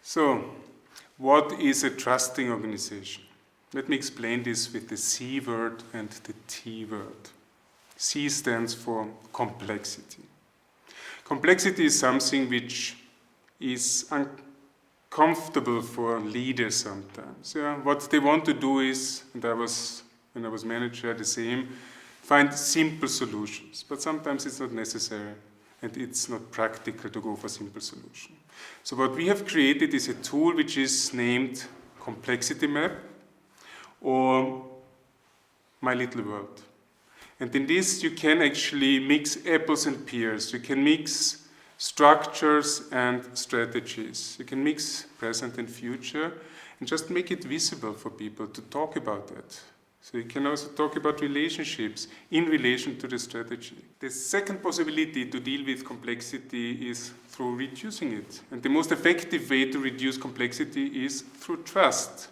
So, what is a trusting organization? Let me explain this with the C word and the T word. C stands for complexity. Complexity is something which is uncomfortable for leaders sometimes. Yeah? What they want to do is, and when I was manager, the same, find simple solutions. But sometimes it's not necessary and it's not practical to go for simple solution. So what we have created is a tool which is named Complexity Map or My Little World. And in this you can actually mix apples and pears. You can mix structures and strategies. You can mix present and future and just make it visible for people to talk about that. So you can also talk about relationships in relation to the strategy. The second possibility to deal with complexity is through reducing it. And the most effective way to reduce complexity is through trust.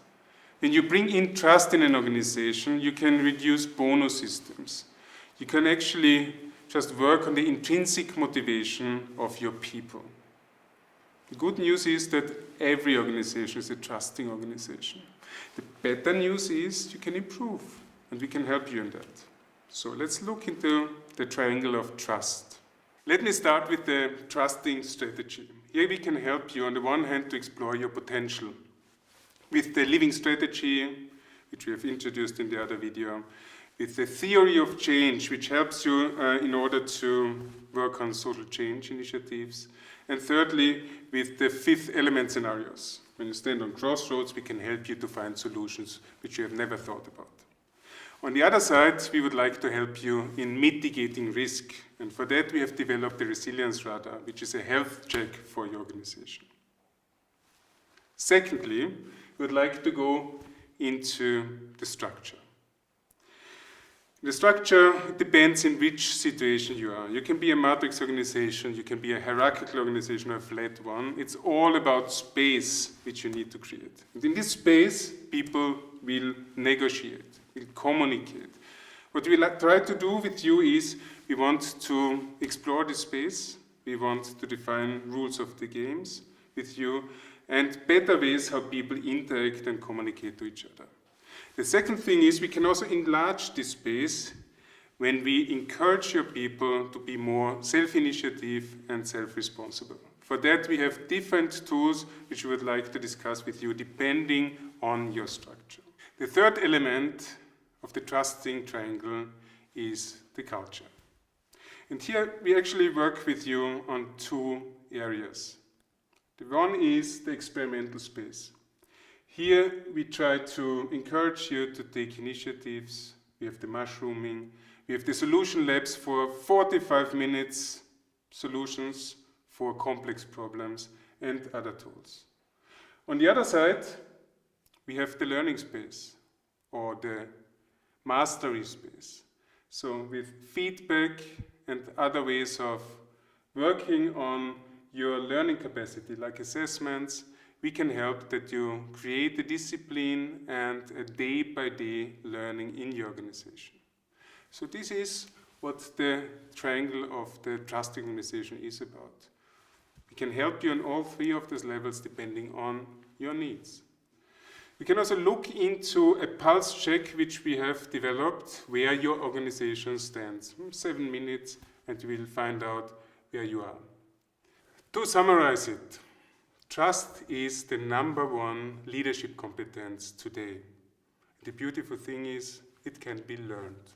When you bring in trust in an organization, you can reduce bonus systems. You can actually just work on the intrinsic motivation of your people. The good news is that every organization is a trusting organization. The better news is you can improve, and we can help you in that. So let's look into the triangle of trust. Let me start with the trusting strategy. Here we can help you on the one hand to explore your potential. With the living strategy, which we have introduced in the other video, with the theory of change, which helps you in order to work on social change initiatives. And thirdly, with the fifth element scenarios. When you stand on crossroads, we can help you to find solutions which you have never thought about. On the other side, we would like to help you in mitigating risk. And for that, we have developed the Resilience Radar, which is a health check for your organization. Secondly, we would like to go into the structure. The structure depends in which situation you are. You can be a matrix organization, you can be a hierarchical organization or a flat one. It's all about space which you need to create. And in this space, people will negotiate, will communicate. What we try to do with you is we want to explore the space, we want to define rules of the games with you, and better ways how people interact and communicate to each other. The second thing is we can also enlarge this space when we encourage your people to be more self-initiative and self-responsible. For that we have different tools which we would like to discuss with you depending on your structure. The third element of the trusting triangle is the culture. And here we actually work with you on two areas. The one is the experimental space. Here we try to encourage you to take initiatives. We have the mushrooming. We have the solution labs for 45 minutes solutions for complex problems and other tools. On the other side, we have the learning space or the mastery space. So with feedback and other ways of working on your learning capacity, like assessments, we can help that you create a discipline and a day-by-day learning in your organization. So this is what the triangle of the trusting organization is about. We can help you on all three of these levels depending on your needs. We can also look into a pulse check which we have developed where your organization stands. 7 minutes and you will find out where you are. To summarize it, trust is the #1 leadership competence today. The beautiful thing is, it can be learned.